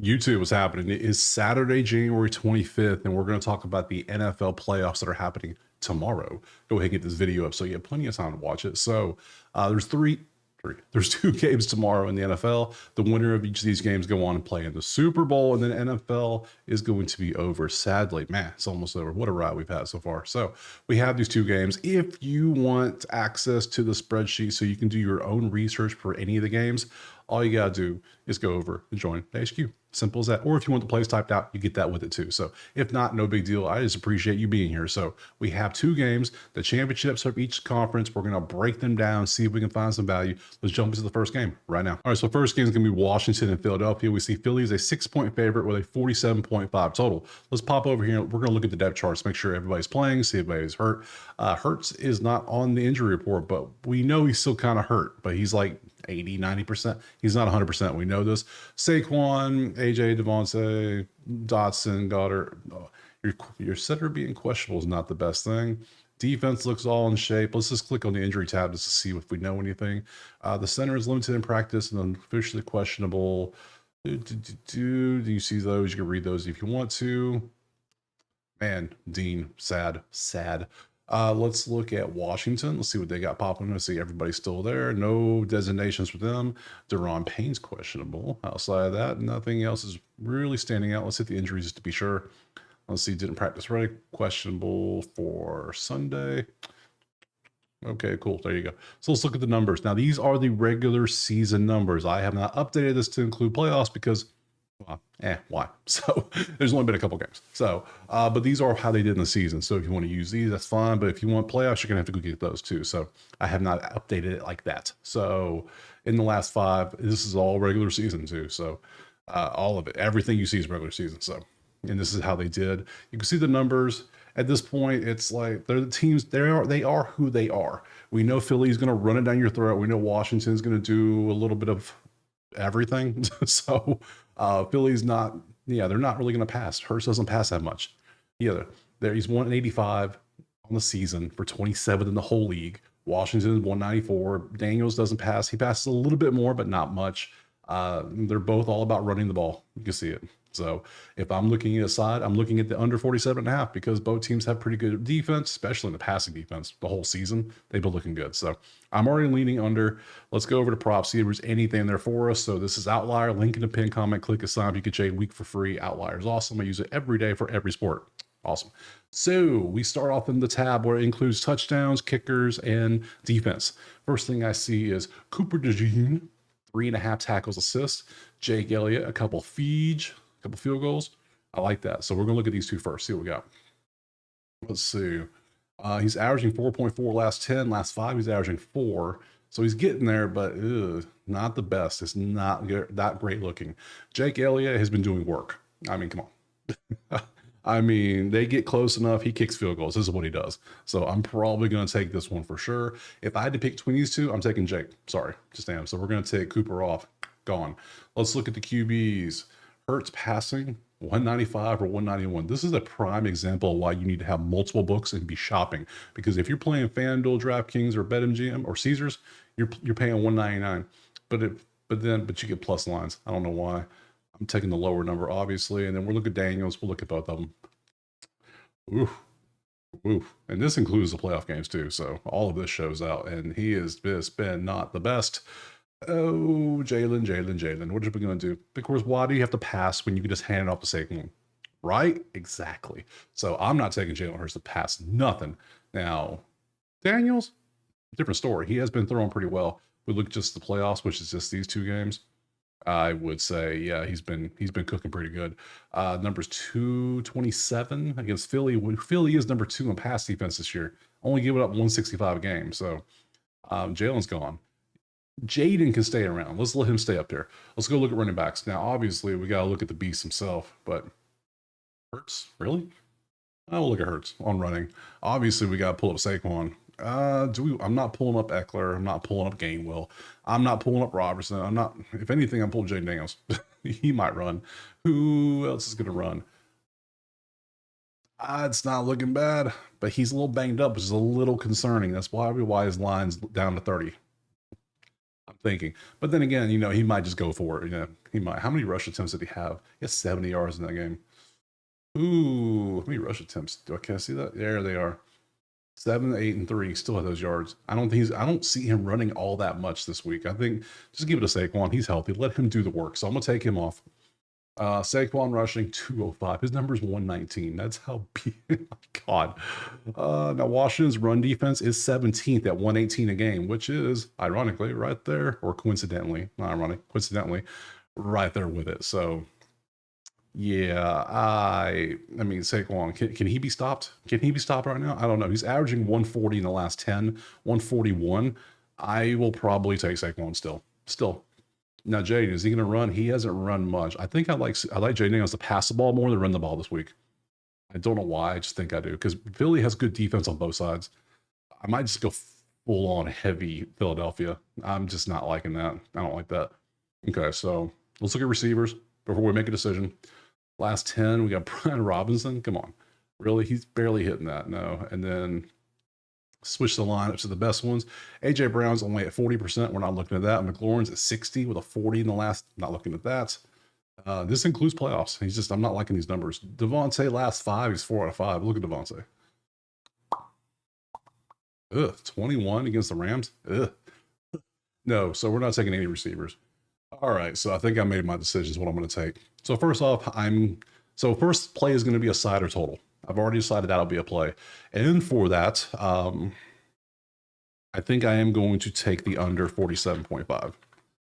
YouTube, what's happening? It is Saturday, January 25th, and we're going to talk about the NFL playoffs that are happening tomorrow. Go ahead and get this video up so you have plenty of time to watch it. So there's two games tomorrow in the NFL. The winner of each of these games go on and play in the Super Bowl, and then NFL is going to be over. Sadly, man, it's almost over. What a ride we've had so far. So we have these two games. If you want access to the spreadsheet so you can do your own research for any of the games, all you got to do is go over and join the HQ. Simple as that. Or if you want the plays typed out, you get that with it too. So if not, no big deal. I just appreciate you being here. So we have two games, the championships of each conference. We're going to break them down, see if we can find some value. Let's jump into the first game right now. All right, so first game is going to be Washington and Philadelphia. We see Philly is a 6-point favorite with a 47.5 total. Let's pop over here. We're going to look at the depth charts, make sure everybody's playing, see if everybody's hurt. Hurts is not on the injury report, but we know he's still kind of hurt, but he's like 80, 90%. He's not 100%. We know this. Saquon, AJ, Devontae, Dotson, Goddard. Oh, your center being questionable is not the best thing. Defense looks all in shape. Let's just click on the injury tab just to see if we know anything. The center is limited in practice and officially questionable. Do you see those? You can read those if you want to. Man, Dean, sad. Let's look at Washington. Let's see what they got popping. Let's see everybody's still there. No designations for them. Deron Payne's questionable. Outside of that, nothing else is really standing out. Let's hit the injuries just to be sure. Let's see, didn't practice ready. Questionable for Sunday. Okay, cool. There you go. So let's look at the numbers. Now, these are the regular season numbers. I have not updated this to include playoffs because why? So there's only been a couple games. So, but these are how they did in the season. So if you want to use these, that's fine. But if you want playoffs, you're gonna have to go get those too. So I have not updated it like that. So in the last 5, this is all regular season too. So all of it, everything you see is regular season. So, and this is how they did. You can see the numbers. At this point, it's like they're the teams. They are who they are. We know Philly's gonna run it down your throat. We know Washington's gonna do a little bit of everything. So Philly's not, they're not really going to pass. Hurts doesn't pass that much. He's 185 on the season for 27th in the whole league. Washington is 194. Daniels doesn't pass. He passes a little bit more, but not much. They're both all about running the ball. You can see it. So if I'm looking at a side, I'm looking at the under 47.5 because both teams have pretty good defense, especially in the passing defense. The whole season, they've been looking good. So I'm already leaning under. Let's go over to props, see if there's anything there for us. So this is Outlier. Link in the pin comment. Click assign. You can trade week for free. Outlier is awesome. I use it every day for every sport. Awesome. So we start off in the tab where it includes touchdowns, kickers, and defense. First thing I see is Cooper DeJean, 3.5 tackles, assists. Jake Elliott, a couple field goals. I like that. So we're going to look at these two first, see what we got. Let's see. He's averaging 4.4 last 10. Last 5, he's averaging 4. So he's getting there, but not the best. It's not great looking. Jake Elliott has been doing work. I mean, come on. I mean, they get close enough. He kicks field goals. This is what he does. So I'm probably going to take this one for sure. If I had to pick between these two, I'm taking Jake. Sorry, just am. So we're going to take Cooper off. Gone. Let's look at the QBs. Hurts passing 195 or 191. This is a prime example of why you need to have multiple books and be shopping. Because if you're playing FanDuel, DraftKings, or BetMGM or Caesars, you're paying 199. But you get plus lines. I don't know why. I'm taking the lower number, obviously, and then we'll look at Daniels. We'll look at both of them. Oof. And this includes the playoff games too. So all of this shows out, and he has just been not the best. Oh, Jalen. What are we going to do? Of course, why do you have to pass when you can just hand it off to Saquon? Right? Exactly. So I'm not taking Jalen Hurts to pass nothing. Now, Daniels, different story. He has been throwing pretty well. We look at just the playoffs, which is just these two games. I would say, yeah, he's been cooking pretty good. Numbers 227 against Philly. When Philly is number 2 in pass defense this year, only giving up 165 a game. So Jalen's gone. Jaden can stay around. Let's let him stay up there. Let's go look at running backs. Now, obviously, we got to look at the beast himself, but Hurts, really? We'll look at Hurts on running. Obviously, we got to pull up Saquon. I'm not pulling up Eckler. I'm not pulling up Gainwell. I'm not pulling up Robertson. If anything, I'm pulling Jay Daniels. He might run. Who else is going to run? It's not looking bad, but he's a little banged up, which is a little concerning. That's why his line's down to 30. I'm thinking. But then again, he might just go for it. He might. How many rush attempts did he have? He had 70 yards in that game. Ooh, how many rush attempts? Can I see that? There they are. 7, 8, and 3. Still have those yards. I don't see him running all that much this week. I think just give it to Saquon. He's healthy. Let him do the work. So I'm gonna take him off. Saquon rushing 205. His number is 119. That's how God. Now Washington's run defense is 17th at 118 a game, which is ironically right there, or coincidentally, not ironic, coincidentally, right there with it. So yeah, I mean Saquon, can he be stopped? Can he be stopped right now? I don't know. He's averaging 140 in the last 10, 141. I will probably take Saquon still. Still. Now, Jaden, is he going to run? He hasn't run much. I think I like Jaden Daniels to pass the ball more than run the ball this week. I don't know why. I just think I do because Philly has good defense on both sides. I might just go full on heavy Philadelphia. I'm just not liking that. I don't like that. Okay, so let's look at receivers before we make a decision. Last 10, we got Brian Robinson. Come on. Really? He's barely hitting that. No. And then switch the lineups to the best ones. AJ Brown's only at 40%. We're not looking at that. McLaurin's at 60 with a 40 in the last. Not looking at that. This includes playoffs. I'm not liking these numbers. Devontae last 5, he's 4 out of 5. Look at Devontae. 21 against the Rams. No, so we're not taking any receivers. All right, so I think I made my decisions what I'm going to take. So first off, first play is going to be a side or total. I've already decided that'll be a play. And for that, I think I am going to take the under 47.5.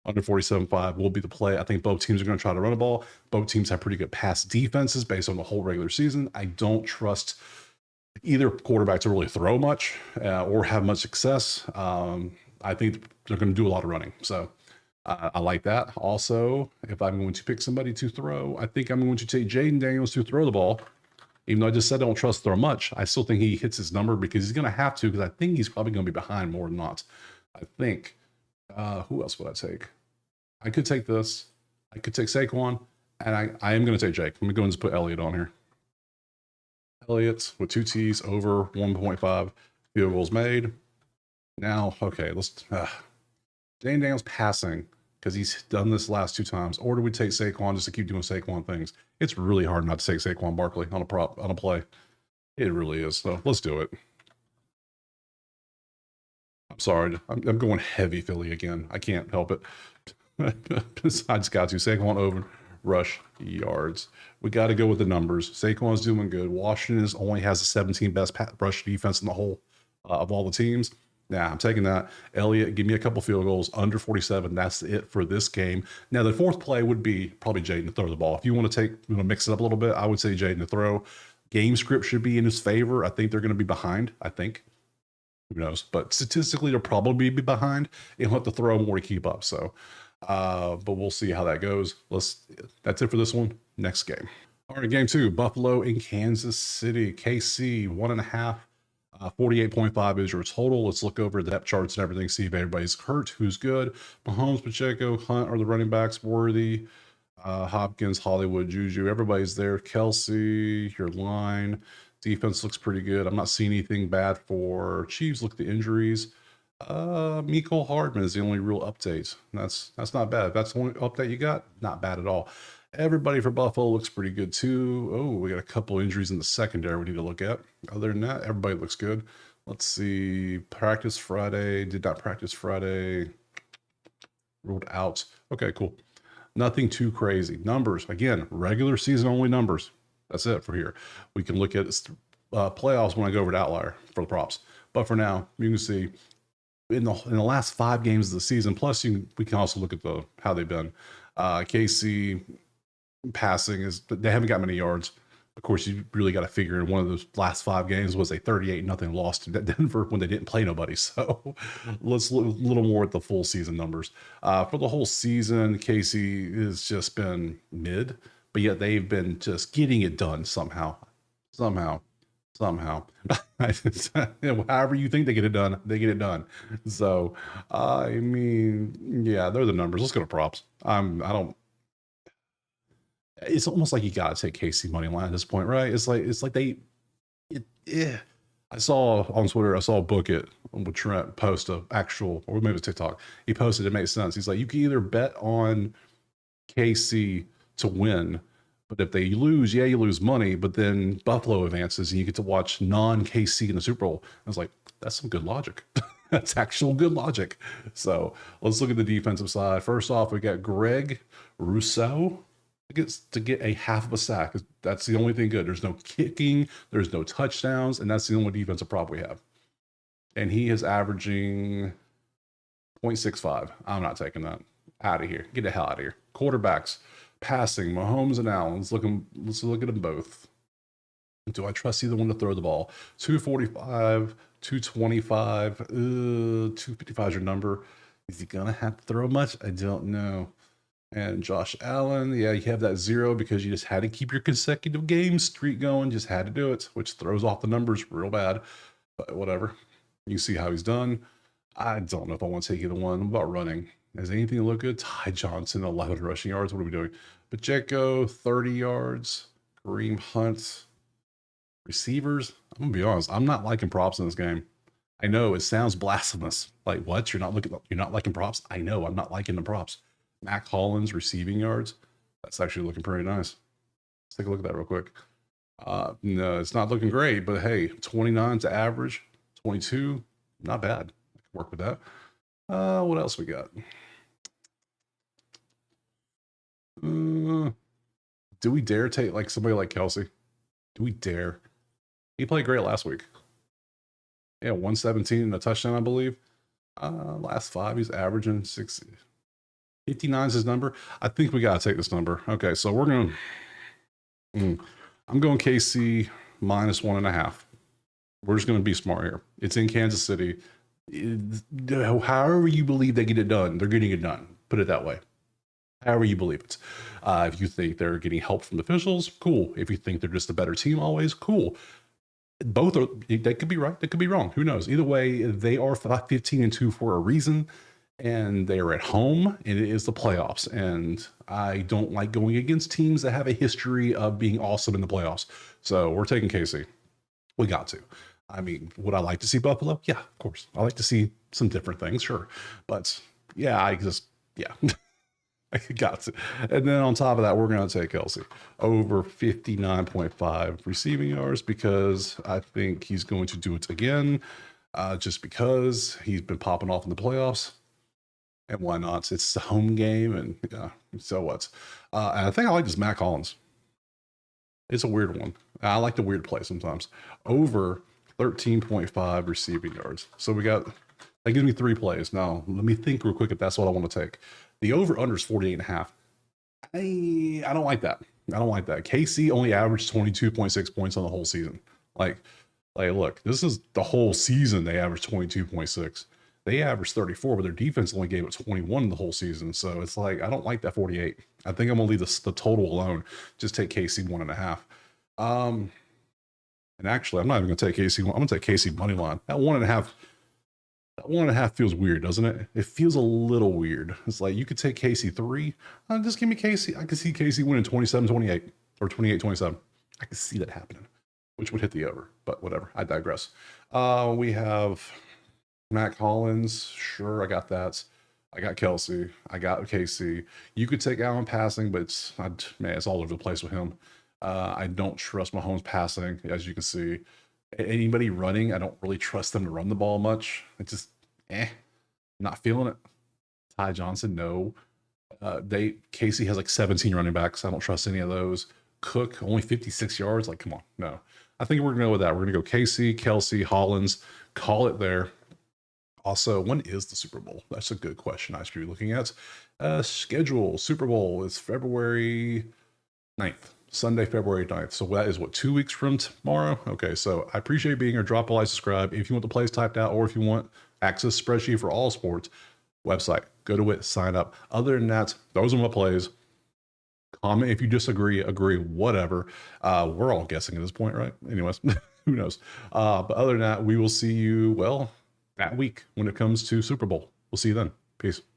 Under 47.5 will be the play. I think both teams are going to try to run the ball. Both teams have pretty good pass defenses based on the whole regular season. I don't trust either quarterback to really throw much or have much success. I think they're going to do a lot of running. So I like that. Also, if I'm going to pick somebody to throw, I think I'm going to take Jaden Daniels to throw the ball. Even though I just said I don't trust throw much, I still think he hits his number because he's going to have to, because I think he's probably going to be behind more than not. I think. Who else would I take? I could take this. I could take Saquon, and I am going to take Jake. Let me go and just put Elliott on here. Elliott with 2 T's over 1.5 field goals made. Now, okay, let's. Jaden Daniels passing, because he's done this last 2 times. Or do we take Saquon just to keep doing Saquon things? It's really hard not to take Saquon Barkley on a play. It really is. So let's do it. I'm sorry. I'm going heavy Philly again. I can't help it. I just got to. Saquon over rush yards. We got to go with the numbers. Saquon's doing good. Washington only has the 17th best rush defense in the whole of all the teams. Nah, I'm taking that. Elliott, give me a couple field goals under 47. That's it for this game. Now, the fourth play would be probably Jaden to throw the ball. If you want to mix it up a little bit, I would say Jaden to throw. Game script should be in his favor. I think they're going to be behind. I think. Who knows? But statistically, they'll probably be behind. He'll have to throw more to keep up. So, but we'll see how that goes. That's it for this one. Next game. All right, game 2. Buffalo in Kansas City. KC 1.5. 48.5 is your total. Let's look over the depth charts and everything, see if everybody's hurt, who's good. Mahomes, Pacheco, Hunt are the running backs. Worthy, Hopkins, Hollywood, Juju, everybody's there. Kelsey, your line. Defense looks pretty good. I'm not seeing anything bad for Chiefs. Look at the injuries. Mecole Hardman is the only real update. That's not bad. If that's the only update you got, not bad at all. Everybody for Buffalo looks pretty good too. Oh, we got a couple injuries in the secondary we need to look at. Other than that, everybody looks good. Let's see. Practice Friday. Did not practice Friday. Ruled out. Okay, cool. Nothing too crazy. Numbers. Again, regular season only numbers. That's it for here. We can look at playoffs when I go over to Outlier for the props. But for now, you can see in the last 5 games of the season, plus we can also look at how they've been. KC passing they haven't got many yards. Of course, you really got to figure in one of those last 5 games was a 38-0 loss to Denver when they didn't play nobody. So let's look a little more at the full season numbers. For the whole season, KC has just been mid, but yet they've been just getting it done somehow. However you think they get it done, they get it done. So, I mean, yeah, they're the numbers. Let's go to props. It's almost like you gotta take KC money line at this point, right? It's like I saw on Twitter, I saw Book It with Trent post or maybe it was TikTok. He posted, it makes sense. He's like, you can either bet on KC to win. But if they lose, yeah, you lose money, but then Buffalo advances and you get to watch non-KC in the Super Bowl. I was like, that's some good logic. That's actual good logic. So let's look at the defensive side. First off, we got Greg Rousseau gets to get a half of a sack. That's the only thing good. There's no kicking, there's no touchdowns, and that's the only defensive prop we have. And he is averaging 0.65. I'm not taking that. Out of here. Get the hell out of here. Quarterbacks, passing, Mahomes and Allen. Let's look at them both. Do I trust either one to throw the ball? 245, 225, 255 is your number. Is he gonna have to throw much? I don't know. And Josh Allen, yeah, you have that 0 because you just had to keep your consecutive game streak going. Just had to do it, which throws off the numbers real bad. But whatever. You see how he's done. I don't know if I want to take either one. I'm about running. Does anything look good? Ty Johnson, 11 rushing yards. What are we doing? Pacheco, 30 yards. Kareem Hunt. Receivers. I'm going to be honest. I'm not liking props in this game. I know it sounds blasphemous. Like, what? You're not liking props? I know. I'm not liking the props. Mac Hollins, receiving yards. That's actually looking pretty nice. Let's take a look at that real quick. No, it's not looking great, but hey, 29 to average. 22, not bad. I can work with that. What else we got? Do we dare take like somebody like Kelsey? Do we dare? He played great last week. Yeah, 117 and a touchdown, I believe. Last 5, he's averaging 60. 59 is his number. I think we gotta take this number. Okay, so we're gonna. I'm going KC minus 1.5. We're just going to be smart here. It's in Kansas City. However you believe they get it done, they're getting it done. Put it that way. However you believe it. If you think they're getting help from the officials, cool. If you think they're just a better team always, cool. Both are. They could be right. They could be wrong. Who knows? Either way, they are 15-2 for a reason, and they are at home, and it is the playoffs. And I don't like going against teams that have a history of being awesome in the playoffs. So we're taking KC. We got to. I mean, would I like to see Buffalo? Yeah, of course. I like to see some different things, sure. But yeah, I got to. And then on top of that, we're going to take Kelsey over 59.5 receiving yards because I think he's going to do it again, just because he's been popping off in the playoffs. And why not? It's the home game, and yeah, so what? And I think I like this Mac Hollins. It's a weird one. I like the weird play sometimes. Over 13.5 receiving yards. So that gives me 3 plays. Now, let me think real quick if that's what I want to take. The over-under is 48.5. I don't like that. I don't like that. KC only averaged 22.6 points on the whole season. Like, look, this is the whole season they averaged 22.6. They averaged 34, but their defense only gave it 21 the whole season. So it's like, I don't like that 48. I think I'm going to leave the total alone. Just take KC 1.5. And actually, I'm not even going to take KC. I'm going to take KC money line. That 1.5 feels weird, doesn't it? It feels a little weird. It's like you could take KC 3. Just give me KC. I could see KC winning 27-28 or 28-27. I could see that happening, which would hit the over. But whatever. I digress. We have Mac Hollins. Sure, I got that. I got Kelsey. I got KC. You could take Allen passing, but it's all over the place with him. I don't trust Mahomes passing, as you can see. Anybody running, I don't really trust them to run the ball much. It's just, not feeling it. Ty Johnson, no. Casey has like 17 running backs. I don't trust any of those. Cook, only 56 yards. Like, come on, no. I think we're going to go with that. We're going to go KC, Kelsey, Hollins, call it there. Also, when is the Super Bowl? That's a good question I should be looking at. Schedule, Super Bowl is February 9th. Sunday, February 9th. So that is 2 weeks from tomorrow? Okay, so I appreciate being here. Drop a like, subscribe. If you want the plays typed out or if you want access spreadsheet for all sports, website, go to it, sign up. Other than that, those are my plays. Comment if you disagree, agree, whatever. We're all guessing at this point, right? Anyways, who knows? But other than that, we will see you, that week when it comes to Super Bowl. We'll see you then. Peace.